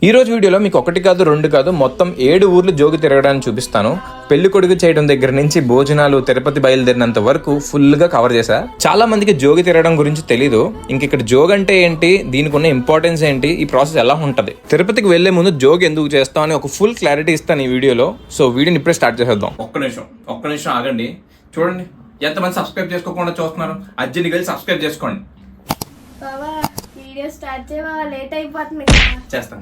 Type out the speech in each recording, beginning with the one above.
ఈ రోజు వీడియోలో మీకు ఒకటి కాదు రెండు కాదు మొత్తం 7 ఊర్లు జోగి తిరగడానికి చూపిస్తాను. పెళ్లి కొడుకు చేయడం దగ్గర నుంచి భోజనాలు, తిరుపతి బయలుదేరినంత వరకు ఫుల్ గా కవర్ చేశా. చాలా మందికి జోగి తిరగడం గురించి తెలీదు. ఇంక ఇక్కడ జోగ్ అంటే ఏంటి, దీనికి ఉన్న ఇంపార్టెన్స్ ఏంటి, ఈ ప్రాసెస్ ఎలా ఉంటది, తిరుపతికి వెళ్లే ముందు జోగ్ ఎందుకు చేస్తాం అని ఒక ఫుల్ క్లారిటీ ఇస్తాను ఈ వీడియోలో. సో వీడియోని ఇప్పుడే స్టార్ట్ చేసేద్దాం. ఒక్క నిమిషం ఆగండి. చూడండి ఎంతమంది సబ్స్క్రైబ్ చేసుకోకుండా చూస్తున్నారు. అర్జెంట్గా వెళ్ళి సబ్స్క్రైబ్ చేసుకోండి. చేస్తాను.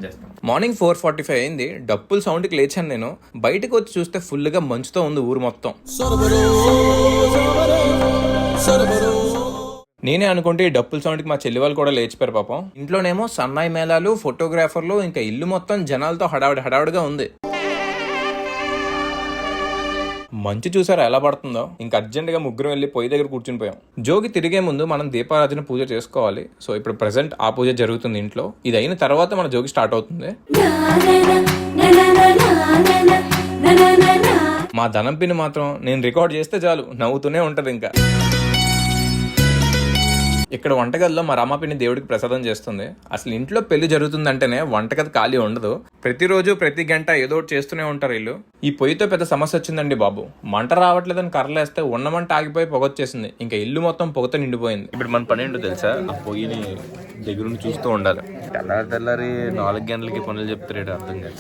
మార్నింగ్ 4:45 అయింది. డప్పుల సౌండ్కి లేచాను నేను. బయటకు వచ్చి చూస్తే ఫుల్ గా మంచుతో ఉంది ఊరు మొత్తం. నేనే అనుకుంటే ఈ డప్పుల సౌండ్కి మా చెల్లి వాళ్ళు కూడా లేచిపోయారు పాపం. ఇంట్లోనేమో సన్నాయి మేళాలు, ఫోటోగ్రాఫర్లు, ఇంకా ఇల్లు మొత్తం జనాలతో హడావుడిగా ఉంది. మంచు చూసారా ఎలా పడుతుందో. ఇంకా అర్జెంట్ గా ముగ్గురు వెళ్ళి పొయ్యి దగ్గర కూర్చుని పోయాం. జోగి తిరిగే ముందు మనం దీపారాధన పూజ చేసుకోవాలి. సో ఇప్పుడు ప్రెసెంట్ ఆ పూజ జరుగుతుంది ఇంట్లో. ఇది అయిన తర్వాత మన జోగి స్టార్ట్ అవుతుంది. మా ధనం పిన్ని మాత్రం నేను రికార్డ్ చేస్తే చాలు నవ్వుతూనే ఉంటది. ఇంకా ఇక్కడ వంటగదిలో మా రమాపిని దేవుడికి ప్రసాదం చేస్తుంది. అసలు ఇంట్లో పెళ్లి జరుగుతుందంటేనే వంటగది ఖాళీ ఉండదు. ప్రతిరోజు ప్రతి గంట ఏదో ఒకటి చేస్తూనే ఉంటారు వీళ్ళు. ఈ పొయ్యితో పెద్ద సమస్య వచ్చిందండి బాబు. మంట రావట్లేదని కర్రలేస్తే ఉన్న మంట ఆగిపోయి పొగొచ్చేసింది. ఇంకా ఇల్లు మొత్తం పొగతో నిండిపోయింది. ఇప్పుడు మన పని ఏంటో తెలుసా, ఆ పొయ్యిని దగ్గరుండి చూస్తూ ఉండాలి. తెల్లారి 4 గంటలకి పనులు చెప్తారు అర్థం కాదు.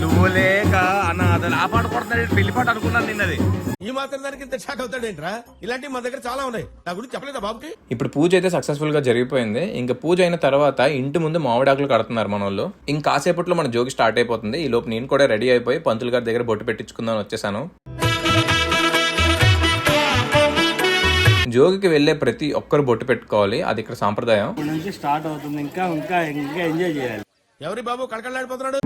నువ్వు లేక అన్న అతను ఆ పాట కొడుతున్నాడు, పెళ్లి పాట అనుకున్నాను నిన్నది. ఈ మాత్రం దానికి ఇంత షాక్ అవుతాడేంట్రా? ఇలాంటివి మా దగ్గర చాలా ఉన్నాయి. నా గురించి చెప్పలేదా బాబుకి? ఇప్పుడు పూజ అయితే సక్సెస్ఫుల్ గా జరిగిపోయింది. ఇంకా పూజ అయిన తర్వాత ఇంటి ముందు మామిడాకులు కడుతున్నారు మన వాళ్ళు. ఇంకా కాసేపట్లో మన జోగి స్టార్ట్ అయిపోతుంది. ఈ లోపు నేను కూడా రెడీ అయిపోయి పంతులు గారి దగ్గర బొట్టు పెట్టించుకుందాం వచ్చేసాను. జోగికి వెళ్లే ప్రతి ఒక్కరు బొట్టు పెట్టుకోవాలి. అది ఇక్కడ సాంప్రదాయం. స్టార్ట్ అవుతుంది. ఇంకా ఎంజాయ్ చేయాలి. ఎవరి బాబు కళకళలాడిపోతున్నాడు?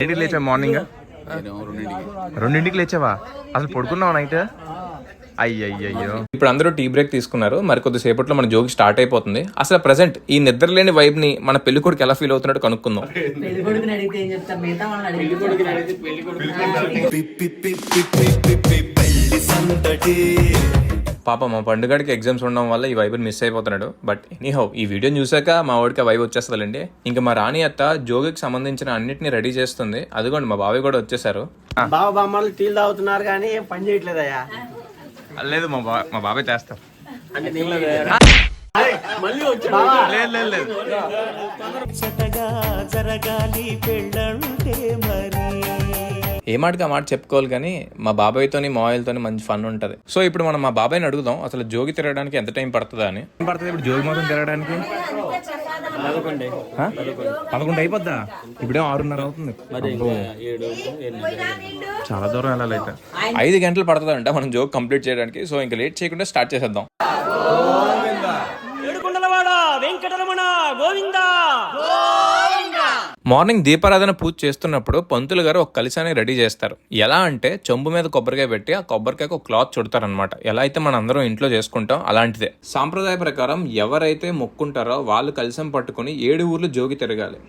ఎన్నింటికి లేచా? మార్నింగ్ 2ంటికి లేచావా? అసలు పడుకున్నావా నైట్? అయ్యయ్యో. ఇప్పుడు అందరూ టీ బ్రేక్ తీసుకున్నారు. మరి కొద్దిసేపట్లో మన జోగి స్టార్ట్ అయిపోతుంది. అసలు ప్రెసెంట్ ఈ నిద్రలేని వైబ్ ని మన పెళ్లి కొడుకు ఎలా ఫీల్ అవుతున్నాడు కనుక్కుందాం. పాప మా పండుగడికి ఎగ్జామ్స్ ఉండడం వల్ల ఈ వైబ్ మిస్ అయిపోతున్నాడు. బట్ ఎనీహౌ ఈ వీడియో చూసాక మా వాడికి ఆ వైబ్ వచ్చేస్తుందండి. ఇంకా మా రాణి అత్త జోగికి సంబంధించిన అన్నిటిని రెడీ చేస్తుంది. అదిగోండి మా బాబాయ్ కూడా వచ్చేసారు. బామ్మలు టీలు తాగుతున్నారు కానీ ఏం పని చేయట్లేదయ్యా. లేదు మా బాబాయ్ చేస్తారు. ఏ మాటకి ఆ మాట చెప్పుకోవాలి కానీ మా బాబాయ్తోని మాయిల్తోని మంచి ఫన్ ఉంటది. సో ఇప్పుడు మనం మా బాబాయ్ని అడుగుదాం అసలు జోగి తిరగడానికి ఎంత టైం పడుతుందా అని. ఇప్పుడు జోగి మొత్తం తిరగడానికి 11 అయిపోద్దా? ఇప్పుడే 6:30 అవుతుంది. చాలా దూరం వెళ్ళాలైతే 5 గంటలు పడుతుందంట మనం జోగ్ కంప్లీట్ చేయడానికి. సో ఇంకా లేట్ చేయకుండా స్టార్ట్ చేసేద్దాం. మార్నింగ్ దీపారాధన పూజ చేస్తున్నప్పుడు పంతులు గారు ఒక కలశాన్ని రెడీ చేస్తారు. ఎలా అంటే చెంబు మీద కొబ్బరికాయ పెట్టి ఆ కొబ్బరికాయకు ఒక క్లాత్ చుడతారనమాట. ఎలా అయితే మన అందరం ఇంట్లో చేసుకుంటాం అలాంటిదే. సాంప్రదాయ ప్రకారం ఎవరైతే మొక్కుంటారో వాళ్ళు కలశం పట్టుకుని 7 ఊర్లు జోగి తిరగాలి.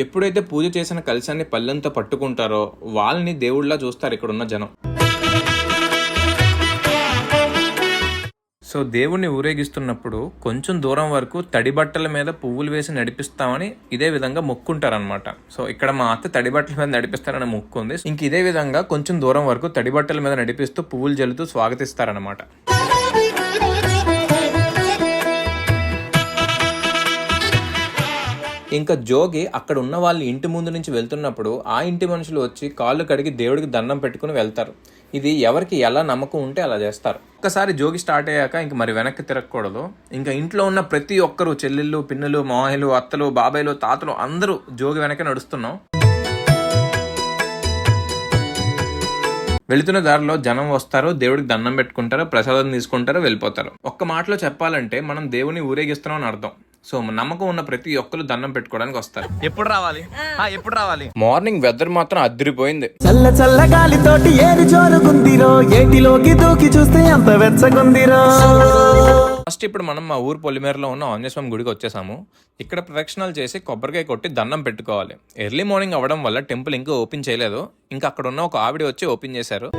ఎప్పుడైతే పూజ చేసిన కలశాన్ని పళ్ళెంతో పట్టుకుంటారో వాళ్ళని దేవుళ్ళ చూస్తారు ఇక్కడున్న జనం. సో దేవుణ్ణి ఊరేగిస్తున్నప్పుడు కొంచెం దూరం వరకు తడి బట్టల మీద పువ్వులు వేసి నడిపిస్తామని ఇదే విధంగా మొక్కుంటారనమాట. సో ఇక్కడ మా అత్త తడి బట్టల మీద నడిపిస్తారని మొక్కు ఉంది. ఇంక ఇదే విధంగా కొంచెం దూరం వరకు తడి బట్టల మీద నడిపిస్తూ పువ్వులు జల్లుతూ స్వాగతిస్తారనమాట. ఇంకా జోగి అక్కడ ఉన్న వాళ్ళ ఇంటి ముందు నుంచి వెళ్తున్నప్పుడు ఆ ఇంటి మనుషులు వచ్చి కాళ్ళు కడిగి దేవుడికి దండం పెట్టుకుని వెళ్తారు. ఇది ఎవరికి ఎలా నమ్మకం ఉంటే అలా చేస్తారు. ఒక్కసారి జోగి స్టార్ట్ అయ్యాక ఇంక మరి వెనక్కి తిరగకూడదు. ఇంకా ఇంట్లో ఉన్న ప్రతి ఒక్కరు చెల్లెళ్ళు, పిన్నులు, మామయ్యలు, అత్తలు, బాబాయ్లు, తాతలు అందరూ జోగి వెనక నడుస్తున్నాం. వెళుతున్న దారిలో జనం వస్తారు, దేవుడికి దండం పెట్టుకుంటారు, ప్రసాదం తీసుకుంటారు, వెళ్ళిపోతారు. ఒక్క మాటలో చెప్పాలంటే మనం దేవుని ఊరేగిస్తున్నాం అని అర్థం. సో నమ్మకం ఉన్న ప్రతి ఒక్కరు దండం పెట్టుకోవడానికి వస్తారు. ఎప్పుడు రావాలి మార్నింగ్ వెదర్ మాత్రం అదిరిపోయింది. చల్ల చల్ల గాలితోటి ఏరి జోరుగుందిరో, ఏటిలోకి దూకి చూస్తే అంత వెచ్చగుందిరో. ఫస్ట్ ఇప్పుడు మనం మా ఊరు పొలిమేరలో ఉన్న ఆంజనేయ స్వామి గుడికి వచ్చేసాము. ఇక్కడ ప్రదక్షిణాలు చేసి కొబ్బరికాయ కొట్టి దండం పెట్టుకోవాలి. ఎర్లీ మార్నింగ్ అవ్వడం వల్ల టెంపుల్ ఇంకా ఓపెన్ చేయలేదు. ఇంకా అక్కడ ఉన్న ఒక ఆవిడ వచ్చి ఓపెన్ చేశారు.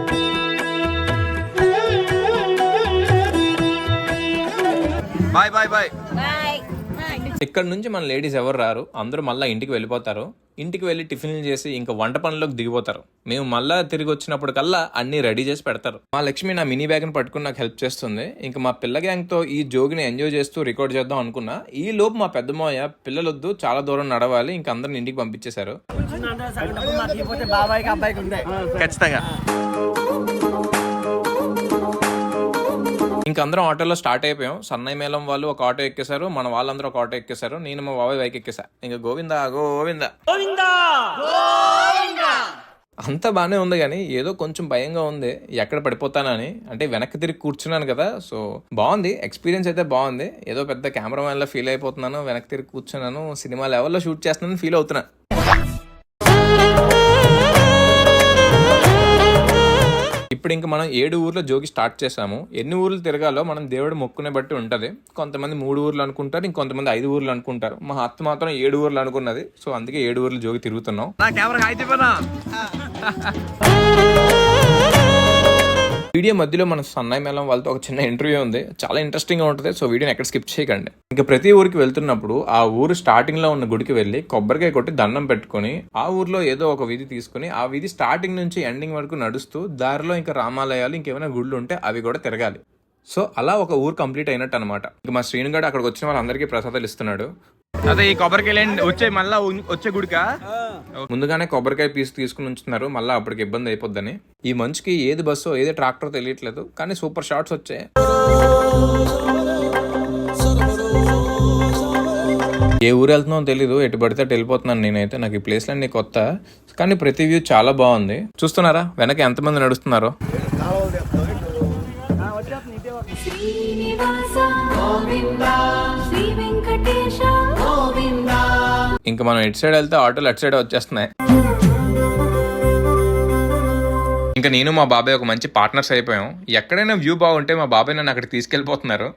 బాయ్. ఇక్కడ నుంచి మన లేడీస్ ఎవరు రారు, అందరూ మళ్ళీ ఇంటికి వెళ్ళిపోతారు. ఇంటికి వెళ్ళి టిఫిన్లు చేసి ఇంకా వంట పనిలోకి దిగిపోతారు. మేము మళ్ళీ తిరిగి వచ్చినప్పుడు కల్లా అన్ని రెడీ చేసి పెడతారు. మా లక్ష్మి నా మినీ బ్యాగ్ని పట్టుకుని నాకు హెల్ప్ చేస్తుంది. ఇంకా మా పిల్ల గ్యాంగ్తో ఈ జోగిని ఎంజాయ్ చేస్తూ రికార్డ్ చేద్దాం అనుకున్నా. ఈ లోపు మా పెద్దమ్మయ్య పిల్లలొద్దు చాలా దూరం నడవాలి, ఇంకా అందరిని ఇంటికి పంపించేశారు. బాబాయ్కి అబ్బాయికి ఉండే ఖచ్చితంగా ఇంకా అందరం ఆటోలో స్టార్ట్ అయిపోయాం. సన్నయ్య మేళం వాళ్ళు ఒక ఆటో ఎక్కేశారు, మన వాళ్ళందరూ ఒక ఆటో ఎక్కేశారు. నేను మా బాబాయ్ బైక్ ఎక్కేసా. ఇంకా గోవిందా అంతా బాగానే ఉంది, కానీ ఏదో కొంచెం భయంగా ఉంది ఎక్కడ పడిపోతానని. అంటే వెనక్కి తిరిగి కూర్చున్నాను కదా, సో బాగుంది, ఎక్స్పీరియన్స్ అయితే బాగుంది. ఏదో పెద్ద కెమెరామెన్ లా ఫీల్ అయిపోతున్నాను. వెనక్కి తిరిగి కూర్చున్నాను, సినిమా లెవెల్లో షూట్ చేస్తున్నాను ఫీల్ అవుతున్నా. ఇప్పుడు ఇంకా మనం 7 ఊర్లో జోగి స్టార్ట్ చేసాము. ఎన్ని ఊర్లు తిరగాలో మనం దేవుడు మొక్కునే బట్టి ఉంటది. కొంతమంది 3 ఊర్లు అనుకుంటారు, ఇంకొంతమంది 5 ఊర్లు అనుకుంటారు. మా అత్త మాత్రం 7 ఊర్లు అనుకున్నది. సో అందుకే 7 ఊర్లు జోగి తిరుగుతున్నాం. వీడియో మధ్యలో మన సన్నయ్య మేళం వాళ్ళతో ఒక చిన్న ఇంటర్వ్యూ ఉంది, చాలా ఇంట్రెస్టింగ్ గా ఉంటుంది. సో వీడియోని ఎక్కడ స్కిప్ చేయకండి. ఇంకా ప్రతి ఊరికి వెళ్తున్నప్పుడు ఆ ఊరు స్టార్టింగ్ లో ఉన్న గుడికి వెళ్ళి కొబ్బరికాయ కొట్టి దండం పెట్టుకుని ఆ ఊర్లో ఏదో ఒక వీధి తీసుకుని ఆ వీధి స్టార్టింగ్ నుంచి ఎండింగ్ వరకు నడుస్తూ దారిలో ఇంకా రామాలయాలు ఇంకేమైనా గుళ్ళు ఉంటే అవి కూడా తిరగాలి. సో అలా ఒక ఊరు కంప్లీట్ అయినట్టు అనమాట. ఇంకా మా శ్రీనుగాడు అక్కడికి వచ్చిన వాళ్ళందరికీ ప్రసాదాలు ఇస్తున్నాడు. అదే ఈ కొబ్బరికాయలు వచ్చే గుడికా ముందుగానే కొబ్బరికాయ పీస్ తీసుకుని ఉంచుతున్నారు, మళ్ళీ అప్పటికి ఇబ్బంది అయిపోద్దని. ఈ మంచుకి ఏది బస్సో ఏది ట్రాక్టర్ తెలియట్లేదు, కానీ సూపర్ షాట్స్ వచ్చాయి. ఏ ఊరు వెళ్తున్నావు తెలీదు, ఎటు పడితే అటు వెళ్ళిపోతున్నాను నేనైతే. నాకు ఈ ప్లేస్లు అన్ని కొత్త, కానీ ప్రతి వ్యూ చాలా బాగుంది. చూస్తున్నారా వెనక ఎంతమంది నడుస్తున్నారో. ఇంకా మనం ఇటు సైడ్ వెళ్తే ఆటోలు అటు సైడ్ వచ్చేస్తున్నాయి. ఇంకా నేను మా బాబాయ్ ఒక మంచి పార్ట్నర్స్ అయిపోయాం. ఎక్కడైనా వ్యూ బాగుంటే మా బాబాయ్ నన్ను అక్కడికి తీసుకెళ్లిపోతున్నారు.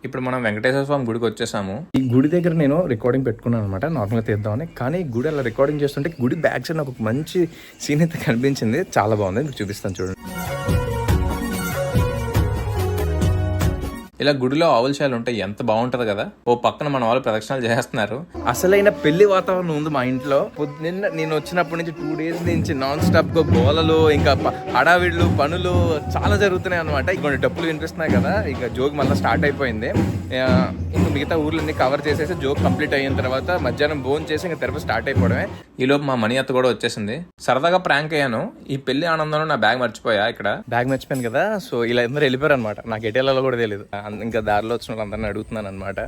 ఇప్పుడు మనం వెంకటేశ్వర స్వామి గుడికి వచ్చేసాము. ఈ గుడి దగ్గర నేను రికార్డింగ్ పెట్టుకున్నాను అనమాట, నార్మల్గా తీద్దామని. కానీ గుడి అలా రికార్డింగ్ చేస్తుంటే గుడి బ్యాక్ సైడ్ నాకు ఒక మంచి సీన్ అయితే కనిపించింది, చాలా బాగుంది. మీకు చూపిస్తాను చూడండి. ఇలా గుడిలో ఆవులశాలు ఉంటే ఎంత బాగుంటది కదా. ఓ పక్కన మన వాళ్ళు ప్రదక్షిణాలు చేస్తున్నారు. అసలైన పెళ్లి వాతావరణం ఉంది మా ఇంట్లో. నిన్న నేను వచ్చినప్పటి నుంచి 2 days నుంచి నాన్ స్టాప్ గా గోలలు, ఇంకా హడావిడ్లు, పనులు చాలా జరుగుతున్నాయి అనమాట. ఇంకొన్ని డప్పులు వినిపిస్తున్నాయి కదా. ఇక జోక్ మళ్ళీ స్టార్ట్ అయిపోయింది. ఇంకా మిగతా ఊర్లన్నీ కవర్ చేసేసి జోక్ కంప్లీట్ అయిన తర్వాత మధ్యాహ్నం భోజనం చేసి ఇంకా తిరుపతి స్టార్ట్ అయిపోవడమే. ఈలోపు మా మణి అత్త కూడా వచ్చేసింది. సరదాగా ప్రాంక్ అయ్యాను. ఈ పెళ్లి ఆనందంలో నా బ్యాగ్ మర్చిపోయా. ఇక్కడ బ్యాగ్ మర్చిపోయాను కదా. సో ఇలా అందరూ వెళ్ళిపోయారు అనమాట. నాకు ఎటేళ్ళలో కూడా తెలియదు. ఇంకా దారిలో వచ్చిన వాళ్ళందరినీ అడుగుతున్నాను అనమాట.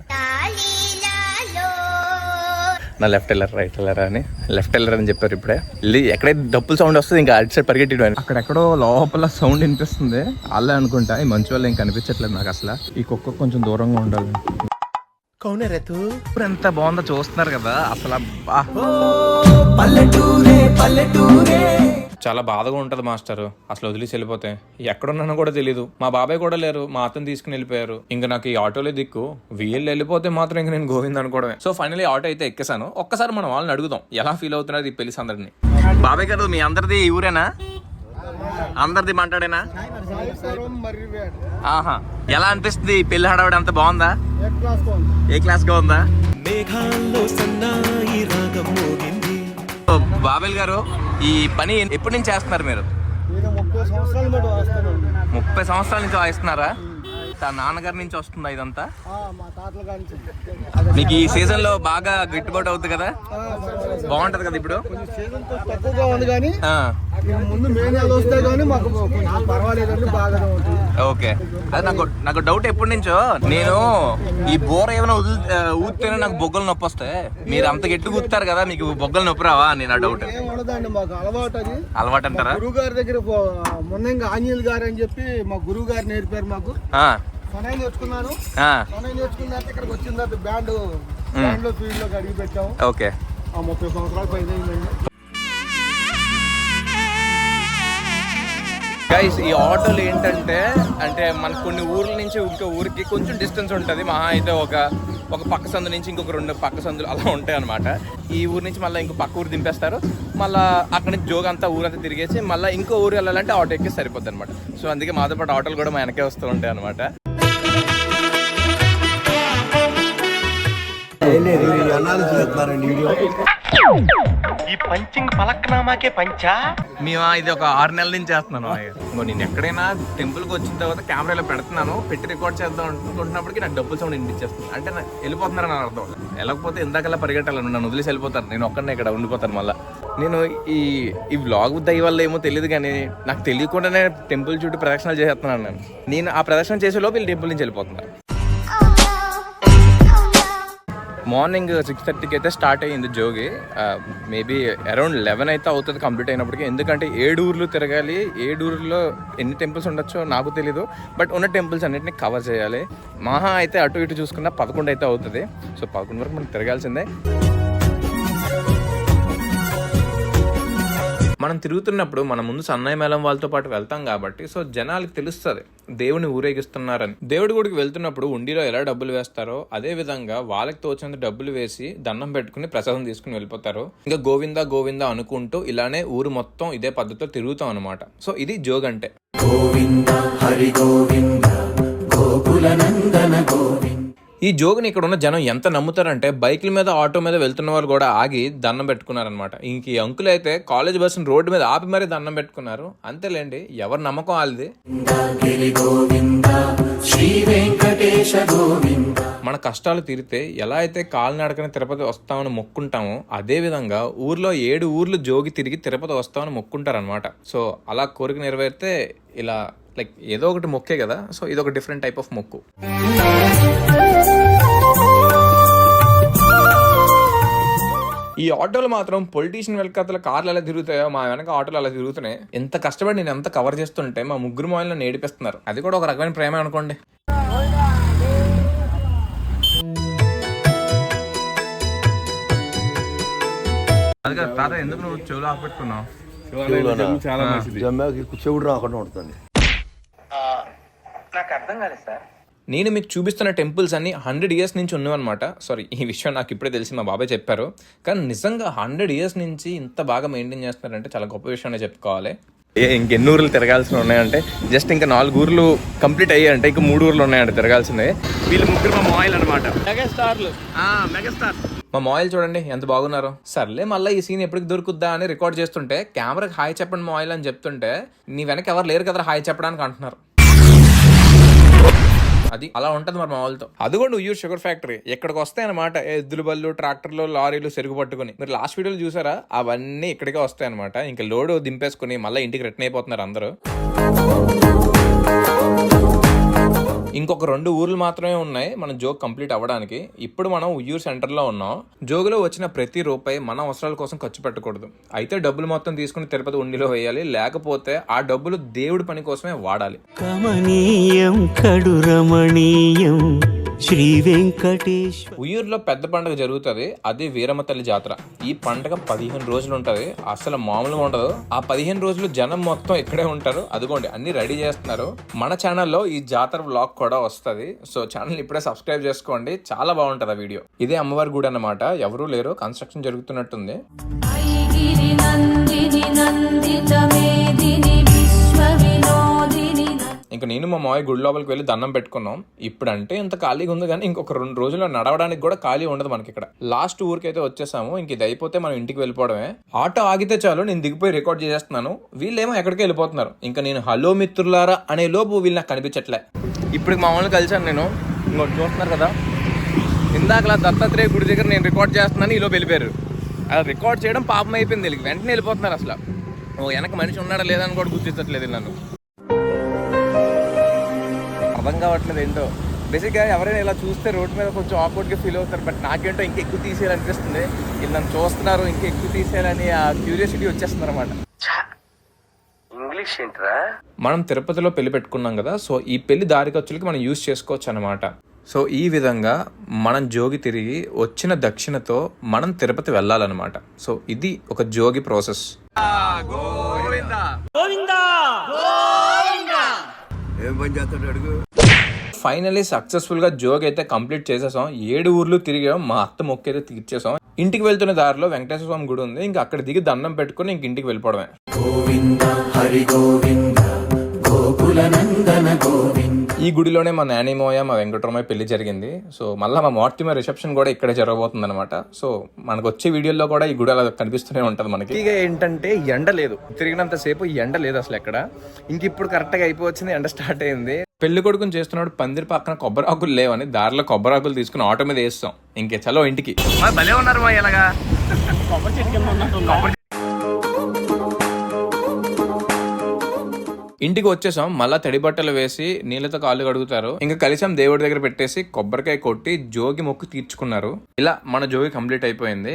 నా లెఫ్ట్ వెళ్ళారు రైట్ వెళ్ళారా అని. లెఫ్ట్ వెళ్ళారు అని చెప్పారు. ఇప్పుడే వెళ్ళి ఎక్కడైతే డప్పుల సౌండ్ వస్తుంది ఇంకా అటు సైడ్ పరిగెట్టడం. అక్కడెక్కడో లోపల సౌండ్ వినిపిస్తుంది. వాళ్ళే అనుకుంటా. ఈ మంచి వాళ్ళు ఏం కనిపించట్లేదు నాకు అసలు. ఈ కుక్క కొంచెం దూరంగా ఉండాలి. ఇప్పుడు ఎంత బాగుందో చూస్తున్నారు కదా అసలు. చాలా బాధగా ఉంటది మాస్టర్ అసలు వదిలేసి వెళ్ళిపోతే. ఎక్కడున్నానో కూడా తెలీదు. మా బాబాయ్ కూడా లేరు, మా అతను తీసుకుని వెళ్ళిపోయారు. ఇంకా నాకు ఈ ఆటోలే దిక్కు. వీళ్ళు వెళ్ళిపోతే మాత్రం ఇంక నేను గోవింద్ అనుకోవడమే. సో ఫైనల్లీ ఆటో అయితే ఎక్కేసాను. ఒక్కసారి మనం వాళ్ళని అడుగుదాం ఎలా ఫీల్ అవుతున్నారు ఈ పెళ్లి సందడిని. బాబాయ్ గారు మీ అందరిది ఈ ఊరేనా? అందరిది మాట్లాడేనా? ఆహా, ఎలా అనిపిస్తుంది పెళ్లి హడావిడి? అంత బాగుందా? ఏ క్లాస్ గా ఉందా? బాబెల్ గారు ఈ పని ఎప్పటి నుంచి చేస్తున్నారు మీరు? 30 సంవత్సరాల నుంచి వాయిస్తున్నారా? నాన్నగారి నుంచి వస్తుందా ఇదంతా? మీకు ఈ సీజన్ లో బాగా గిట్టుబాటు అవుతుంది కదా, బాగుంటది కదా. ఇప్పుడు ముందు మే నెల వస్తే కానీ మాకు కొంచెం పర్వాలేదండి, బాగానే ఉంటుంది. ఓకే, అది నాకు డౌట్ ఎప్పటి నుంచో. నేను ఈ బోర ఏమైనా ఊదితేనే నాకు బొగ్గలు నొప్పి వస్తాయి. మీరు అంత గట్టి ఊతారు కదా, మీకు బొగ్గలు నొప్పి రావా అని నా డౌట్. ఏం ఉండదండి, మాకు అలవాటు అది. అలవాటు అంటారా? గురువు గారి దగ్గర మొన్నంగా ఆంజనేయులు గారు అని చెప్పి మా గురువు గారు నేర్పారు మాకు. సనై నేర్చుకున్నాను. సనై నేర్చుకున్న తర్వాత ఇక్కడికి వచ్చిన తర్వాత బ్యాండ్ లో ఫీల్డ్ లోకి అడిగి పెట్టాము. ఓకే, 30 సంవత్సరాలు పైన అయిందండి. గైస్, ఈ ఆటోలు ఏంటంటే మనకు కొన్ని ఊర్ల నుంచి ఇంకో ఊరికి కొంచెం డిస్టెన్స్ ఉంటుంది. మహా అయితే ఒక పక్క సందు నుంచి ఇంకొక 2 పక్క సందులు అలా ఉంటాయి అనమాట. ఈ ఊరు నుంచి మళ్ళీ ఇంకో పక్క ఊరు దింపేస్తారు. మళ్ళీ అక్కడి నుంచి జోగ్ అంతా ఊరంతా తిరిగేసి మళ్ళీ ఇంకో ఊరు వెళ్ళాలంటే ఆటో ఎక్కి సరిపోద్ది అనమాట. సో అందుకే మాతో పాటు ఆటోలు కూడా మా వెనకే వస్తూ ఉంటాయి అనమాట. ఈ పంచింగ్ పలక్నామాకే పంచా. మేము ఇది ఒక 6 నెలల నుంచి చేస్తున్నాను. నేను ఎక్కడైనా టెంపుల్కి వచ్చిన తర్వాత కెమెరాలో పెడుతున్నాను, పెట్టి రికార్డ్ చేద్దాం అనుకుంటున్నప్పటికీ నాకు డబ్బులు సౌండ్ వినిపించేస్తుంది. అంటే వెళ్ళిపోతున్నారని అర్థం. వెళ్ళకపోతే ఇందాకల్లా పరిగెట్టాలను, నన్ను వదిలేసి వెళ్ళిపోతాను. నేను ఒక్కడనే ఇక్కడ ఉండిపోతాను. మళ్ళీ నేను ఈ వ్లాగ్ దయ వల్ల ఏమో తెలియదు కానీ నాకు తెలియకుండానే టెంపుల్ చుట్టూ ప్రదక్షిణలు చేస్తున్నాను. నేను ఆ ప్రదక్షిణ చేసే లోపు వీళ్ళు టెంపుల్ నుంచి వెళ్ళిపోతున్నారు. మార్నింగ్ 6:30కి అయితే స్టార్ట్ అయ్యింది జోగి. మేబీ అరౌండ్ 11 అయితే అవుతుంది కంప్లీట్ అయినప్పటికీ. ఎందుకంటే 7 ఊర్లు తిరగాలి. 7 ఊర్లో ఎన్ని టెంపుల్స్ ఉండొచ్చో నాకు తెలీదు. బట్ ఉన్న టెంపుల్స్ అన్నింటినీ కవర్ చేయాలి. మహా అయితే అటు ఇటు చూసుకున్న 11 అయితే అవుతుంది. సో 11 వరకు మనం తిరగాల్సిందే. మనం తిరుగుతున్నప్పుడు మన ముందు సన్నాయి మేళం వాళ్ళతో పాటు వెళ్తాం కాబట్టి సో జనాలకు తెలుస్తుంది దేవుని ఊరేగిస్తున్నారని. దేవుడి గుడికి వెళ్తున్నప్పుడు ఉండిలో ఎలా డబ్బులు వేస్తారో అదే విధంగా వాళ్ళకి తోచినంత డబ్బులు వేసి దండం పెట్టుకుని ప్రసాదం తీసుకుని వెళ్ళిపోతారు. ఇంకా గోవిందా గోవిందా అనుకుంటూ ఇలానే ఊరు మొత్తం ఇదే పద్ధతితో తిరుగుతాం అనమాట. సో ఇది జోగ్ అంటే. ఈ జోగిని ఇక్కడ ఉన్న జనం ఎంత నమ్ముతారంటే బైకుల మీద ఆటో మీద వెళ్తున్న వాళ్ళు కూడా ఆగి దండం పెట్టుకున్నారనమాట. ఇంక ఈ అంకులు అయితే కాలేజ్ బస్సును రోడ్డు మీద ఆపి మరీ దండం పెట్టుకున్నారు. అంతేలేండి, ఎవరి నమ్మకం వాళ్ళది. మన కష్టాలు తీరితే ఎలా అయితే కాలినడకన తిరుపతి వస్తామని మొక్కుంటామో అదే విధంగా ఊర్లో 7 ఊర్లు జోగి తిరిగి తిరుపతి వస్తామని మొక్కుంటారనమాట. సో అలా కోరిక నెరవేరితే ఇలా లైక్ ఏదో ఒకటి మొక్కే కదా. సో ఇదొక డిఫరెంట్ టైప్ ఆఫ్ మొక్కు. ఈ ఆటోలు మాత్రం పొలిటీషియన్ వెనకాతల కార్లు ఎలా తిరుగుతాయో మా వెనక ఆటోలు అలా తిరుగుతున్నాయి. ఎంత కష్టపడి నేను ఎంత కవర్ చేస్తుంటే మా ముగ్గురు మాయలను నేడిపిస్తున్నారు. అది కూడా ఒక రకమైన ప్రేమ అనుకోండి. అది కదా తాత, ఎందుకు నువ్వు చెవులు ఆపెట్టుకున్నావు? చెవుడు రాకుండా ఉంటుంది. నాకు అర్థం కాలేదు సార్. నేను మీకు చూపిస్తున్న టెంపుల్స్ అన్ని 100 years నుంచి ఉన్నవన్నమాట. సారీ, ఈ విషయం నాకు ఇప్పుడే తెలిసి మా బాబాయ్ చెప్పారు. కానీ నిజంగా 100 years నుంచి ఇంత బాగా మెయింటైన్ చేస్తున్నారంటే చాలా గొప్ప విషయం చెప్పాలి. ఇంకెన్ని ఊర్లు తిరగాల్సిన ఉన్నాయంటే జస్ట్ ఇంకా 4 ఊర్లు కంప్లీట్ అయ్యాయంటే ఇంకా 3 ఊర్లు ఉన్నాయంటే తిరగాల్సిందే. వీళ్ళు ముగ్గురు మా మాయిల్ అనమాట, మెగాస్టార్లు. మెగాస్టార్ మా మాయిల్ చూడండి ఎంత బాగున్నారు. సర్లే మళ్ళీ ఈ సీన్ ఎప్పటికి దొరుకుద్దా అని రికార్డ్ చేస్తుంటే కెమెరాకి హాయ్ చెప్పండి మాయిల్ అని చెప్తుంటే నీ వెనక ఎవరు లేరు కదా హాయ్ చెప్పడానికి అంటున్నారు. అది అలా ఉంటుంది మరి మా వాళ్ళతో. అది కూడా ఉయ్యూరు షుగర్ ఫ్యాక్టరీ ఇక్కడికి వస్తాయి అనమాట. ఎద్దుల బళ్ళు, ట్రాక్టర్లు, లారీలు సెరుగు పట్టుకుని. మీరు లాస్ట్ వీడియోలు చూసారా, అవన్నీ ఇక్కడికే వస్తాయి అనమాట. ఇంకా లోడ్ దింపేసుకుని మళ్ళీ ఇంటికి రిటర్న్ అయిపోతున్నారు అందరూ. ఇంకొక 2 ఊర్లు మాత్రమే ఉన్నాయి మనం జోగ్ కంప్లీట్ అవ్వడానికి. ఇప్పుడు మనం ఉయ్యూరు సెంటర్లో ఉన్నాం. జోగులో వచ్చిన ప్రతి రూపాయి మన అవసరాల కోసం ఖర్చు పెట్టకూడదు. అయితే డబ్బులు మొత్తం తీసుకుని తిరుపతి ఉండిలో వేయాలి, లేకపోతే ఆ డబ్బులు దేవుడి పని కోసమే వాడాలి. కమనీయం కడు రమణీయం శ్రీ వెంకటేశ్వర. ఉయ్యూరులో పెద్ద పండుగ జరుగుతుంది, అది వీరమ్మ తల్లి జాతర. ఈ పండుగ 15 రోజులు ఉంటది, అసలు మామూలుగా ఉండదు. ఆ 15 రోజులు జనం మొత్తం ఇక్కడే ఉంటారు. అదిగోండి అన్ని రెడీ చేస్తున్నారు. మన ఛానల్లో ఈ జాతర వ్లాగ్ కూడా వస్తుంది. సో ఛానల్ ఇప్పుడే సబ్స్క్రైబ్ చేసుకోండి, చాలా బాగుంటది ఆ వీడియో. ఇదే అమ్మవారి గుడి అన్నమాట. ఎవరూ లేరు, కన్స్ట్రక్షన్ జరుగుతున్నట్టుంది. ఇంకా నేను మా మావయ్య గుడి లోపలికి వెళ్ళి దండం పెట్టుకున్నాం. ఇప్పుడంటే ఇంత ఖాళీగా ఉంది కానీ ఇంకొక 2 రోజుల్లో నడవడానికి కూడా ఖాళీ ఉండదు మనకి ఇక్కడ. లాస్ట్ ఊరికి అయితే వచ్చేసాము. ఇంక ఇది అయిపోతే మనం ఇంటికి వెళ్ళిపోవడమే. ఆటో ఆగితే చాలు నేను దిగిపోయి రికార్డ్ చేసేస్తున్నాను. వీళ్ళేమో ఎక్కడికి వెళ్ళిపోతున్నారు. ఇంకా నేను హలో మిత్రులారా అనే లోపు వీళ్ళు నాకు కనిపించట్లే. ఇప్పుడు మా వాళ్ళని కలిసాను నేను. ఇంకోటి చూస్తున్నారు కదా, ఇందాకలా దత్తాత్రేయ గుడి దగ్గర నేను రికార్డ్ చేస్తున్నాను, ఈలోపు వెళ్ళిపోయారు. అలా రికార్డ్ చేయడం పాపం అయిపోయింది వీళ్ళకి. వెంటనే వెళ్ళిపోతున్నారు అసలు. ఓ వెనక మనిషి ఉన్నాడా లేదా అని కూడా గుర్తించట్లేదు నన్ను. అర్థం కావట్లేదు ఏంటో. బేసిక్గా ఎవరైనా ఇలా చూస్తే రోడ్డు మీద కొంచెం ఆక్వర్డ్గా ఫీల్ అవుతారు. బట్ నాకేంటో ఇంకా ఎక్కువ తీసేయాలనిపిస్తుంది. వీళ్ళు నన్ను చూస్తున్నారు, ఇంకా ఎక్కువ తీసేయాలని ఆ క్యూరియాసిటీ వచ్చేస్తుంది అనమాట. ఇంగ్లీష్ ఏంట్రా? మనం తిరుపతిలో పెళ్లి పెట్టుకున్నాం కదా, సో ఈ పెళ్లి దారి ఖర్చులకి మనం యూజ్ చేసుకోవచ్చు అనమాట. సో ఈ విధంగా మనం జోగి తిరిగి వచ్చిన దక్షిణతో మనం తిరుపతి వెళ్ళాలన్నమాట. సో ఇది ఒక జోగి ప్రాసెస్. ఫైనలీ సక్సెస్ఫుల్ గా జోగ్ అయితే కంప్లీట్ చేసేసాం. 7 ఊర్లు తిరిగాం. మా అత్త మొక్క అయితే తీర్చేసాం. ఇంటికి వెళ్తున్న దారిలో వెంకటేశ్వర స్వామి గుడి ఉంది. ఇంకా అక్కడ దిగి దండం పెట్టుకుని ఇంక ఇంటికి వెళ్ళిపోవడమే. ఈ గుడిలోనే మా నానిమోయ మా వెంకటరమయ్య పెళ్లి జరిగింది. సో మళ్ళీ మా మార్టిమ రిసెప్షన్ కూడా ఇక్కడే జరగబోతుంది అనమాట. సో మనకు వచ్చే వీడియోలో కూడా ఈ గుడి అలా కనిపిస్తూనే ఉంటది మనకి. ఇక ఏంటంటే ఎండ లేదు, తిరిగినంత సేపు ఎండ లేదు అసలు ఎక్కడ. ఇంక ఇప్పుడు కరెక్ట్ గా అయిపోవచ్చింది, ఎండ స్టార్ట్ అయింది. పెళ్లి కొడుకుని చేస్తున్నాడు. పందిరి పక్కన కొబ్బరి ఆకులు లేవని దారిలో కొబ్బరి ఆకులు తీసుకుని ఆటో మీద వేస్తాం. ఇంకే చలో ఇంటికి. భలే ఉన్నారు మా ఇలాగా. ఇంటికి వచ్చేసాం. మళ్ళా తడి బట్టలు వేసి నీళ్ళతో కాళ్ళు కడుగుతారు. ఇంకా కలిసాం దేవుడి దగ్గర పెట్టేసి కొబ్బరికాయ కొట్టి జోగి మొక్కు తీర్చుకున్నారు. ఇలా మన జోగి కంప్లీట్ అయిపోయింది.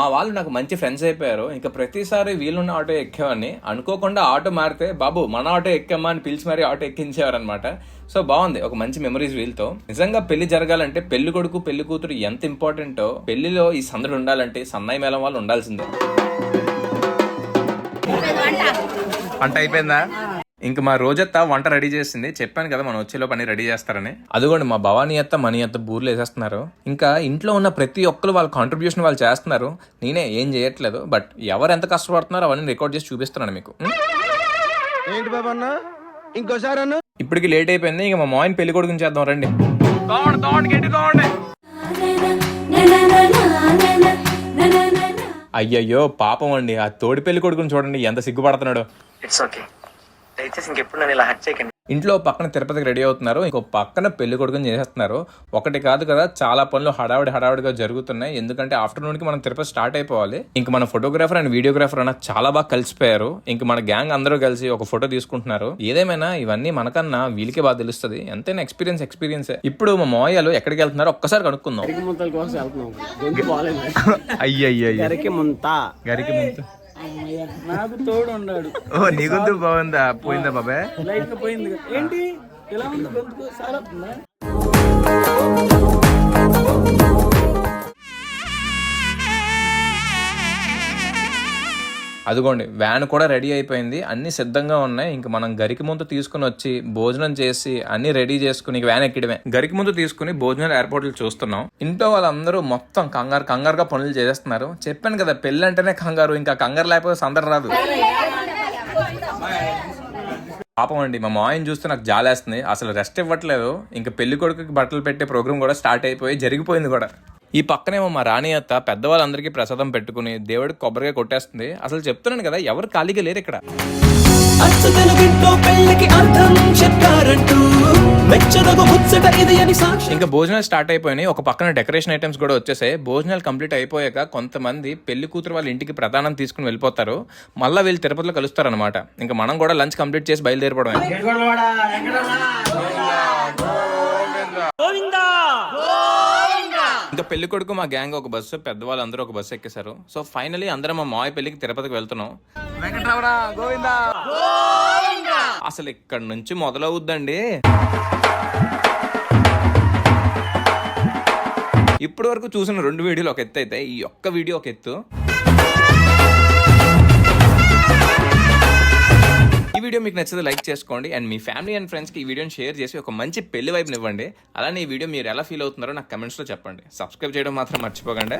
మా వాళ్ళు నాకు మంచి ఫ్రెండ్స్ అయిపోయారు. ఇంకా ప్రతిసారి వీళ్ళున్న ఆటో ఎక్కేవాడిని. అనుకోకుండా ఆటో మారితే బాబు మన ఆటో ఎక్కమ్మా అని పిలిచి మరీ ఆటో ఎక్కించేవారు అనమాట. సో బాగుంది, ఒక మంచి మెమరీస్ వీళ్ళతో. నిజంగా పెళ్లి జరగాలంటే పెళ్లి కొడుకు పెళ్లి కూతురు ఎంత ఇంపార్టెంటో, పెళ్లిలో ఈ సందడి ఉండాలంటే సన్నాయి మేళం వాళ్ళు ఉండాల్సిందే. వంట అయిపోయిందా? ఇంకా మా రోజత్త వంట రెడీ చేసింది. చెప్పాను కదా మనం వచ్చేలో పని రెడీ చేస్తారని. అదిగోండి మా భవానీ అత్త మనీ అత్త బూర్లు వేసేస్తున్నారు. ఇంకా ఇంట్లో ఉన్న ప్రతి ఒక్కరు వాళ్ళ కాంట్రిబ్యూషన్ వాళ్ళు చేస్తున్నారు. నేనే ఏం చేయట్లేదు. బట్ ఎవరు ఎంత కష్టపడుతున్నారో అవన్నీ రికార్డ్ చేసి చూపిస్తున్నాను మీకు. ఏంటి బాబా అన్న ఇంకోసారి అన్న? ఇప్పటికి లేట్ అయిపోయింది. ఇంకా మా మాయన్ పెళ్లి కొడుకుని చేద్దాం రండి. అయ్యయ్యో పాపం అండి, ఆ తోడి పెళ్లి కొడుకుని చూడండి ఎంత సిగ్గుపడుతున్నాడు. ఇట్స్ ఓకే, దయచేసి ఇంకెప్పుడు నన్ను ఇలా హట్ చేయకండి. ఇంట్లో పక్కన తిరుపతికి రెడీ అవుతున్నారు, ఇంకో పక్కన పెళ్లి కొడుకుని చేసేస్తున్నారు. ఒకటి కాదు కదా, చాలా పనులు హడావిడిగా జరుగుతున్నాయి. ఎందుకంటే ఆఫ్టర్నూన్ కి మనం తిరుపతి స్టార్ట్ అయిపోవాలి. ఇంక మన ఫోటోగ్రాఫర్ అండ్ వీడియోగ్రాఫర్ అన్న చాలా బాగా కలిసిపోయారు. ఇంక మన గ్యాంగ్ అందరూ కలిసి ఒక ఫోటో తీసుకుంటున్నారు. ఏదేమైనా ఇవన్నీ మనకన్నా వీళ్ళకే బాగా తెలుస్తుంది. ఎంతైనా ఎక్స్పీరియన్స్. ఇప్పుడు మా మోయాలు ఎక్కడికి వెళ్తున్నారో ఒక్కసారి కనుక్కుందాం. అయ్యయ్య గరికి ముంత నాకు తోడు ఉన్నాడు. ఓ నీ గొంతు బాగుందా? పోయిందా బాబాయ్? లైట్ గా పోయింది. ఏంటి ఎలా ఉంది గొంతుకు? సారవుతుందా? అదిగోండి వ్యాన్ కూడా రెడీ అయిపోయింది, అన్ని సిద్ధంగా ఉన్నాయి. ఇంక మనం గరికి ముందు తీసుకుని వచ్చి భోజనం చేసి అన్ని రెడీ చేసుకుని వ్యాన్ ఎక్కడమే. గరికి ముందు తీసుకుని భోజనాలు ఎయిర్పోర్ట్లు చూస్తున్నాం. ఇంట్లో వాళ్ళందరూ మొత్తం కంగారుగా పనులు చేసేస్తున్నారు. చెప్పాను కదా పెళ్ళి అంటేనే కంగారు, ఇంకా కంగారు లేకపోతే సందడి రాదు. పాపం అండి మా మాయని చూస్తే నాకు జాలేస్తుంది. అసలు రెస్ట్ ఇవ్వట్లేదు. ఇంకా పెళ్లి కొడుకుకి బట్టలు పెట్టే ప్రోగ్రామ్ కూడా స్టార్ట్ అయిపోయి జరిగిపోయింది కూడా. ఈ పక్కనేమో మా రాణి అత్త పెద్దవాళ్ళందరికీ ప్రసాదం పెట్టుకుని దేవుడికి కొబ్బరిగా కొట్టేస్తుంది. అసలు చెప్తున్నాను కదా ఎవరు ఖాళీగా లేరు ఇక్కడ. ఇంకా భోజనాలు స్టార్ట్ అయిపోయినాయి. ఒక పక్కన డెకరేషన్ ఐటమ్స్ కూడా వచ్చేసాయి. భోజనాలు కంప్లీట్ అయిపోయాక కొంతమంది పెళ్లి కూతురు వాళ్ళ ఇంటికి ప్రధానం తీసుకుని వెళ్ళిపోతారు. మళ్ళీ వీళ్ళు తిరుపతిలో కలుస్తారు అనమాట. ఇంకా మనం కూడా లంచ్ కంప్లీట్ చేసి బయలుదేరిపోవడం. ఇంకా పెళ్లి కొడుకు మా గ్యాంగ్ ఒక బస్సు, పెద్దవాళ్ళు అందరూ ఒక బస్సు ఎక్కేశారు. సో ఫైనలీ అందరం మా మాయ పెళ్లికి తిరుపతికి వెళ్తున్నాం. అసలు ఇక్కడ నుంచి మొదలవుద్దండి. ఇప్పటి వరకు చూసిన 2 వీడియోలు ఒక ఎత్తు అయితే ఈ ఒక్క వీడియో ఒక ఎత్తు. ఈ వీడియో మీకు నచ్చితే లైక్ చేసుకోండి అండ్ మీ ఫ్యామిలీ అండ్ ఫ్రెండ్స్కి ఈ వీడియోని షేర్ చేసి ఒక మంచి పెళ్లి వైపుని ఇవ్వండి. అలానే ఈ వీడియో మీరు ఎలా ఫీల్ అవుతున్నారో నాకు కమెంట్స్లో చెప్పండి. సబ్స్క్రైబ్ చేయడం మాత్రం మర్చిపోకండి.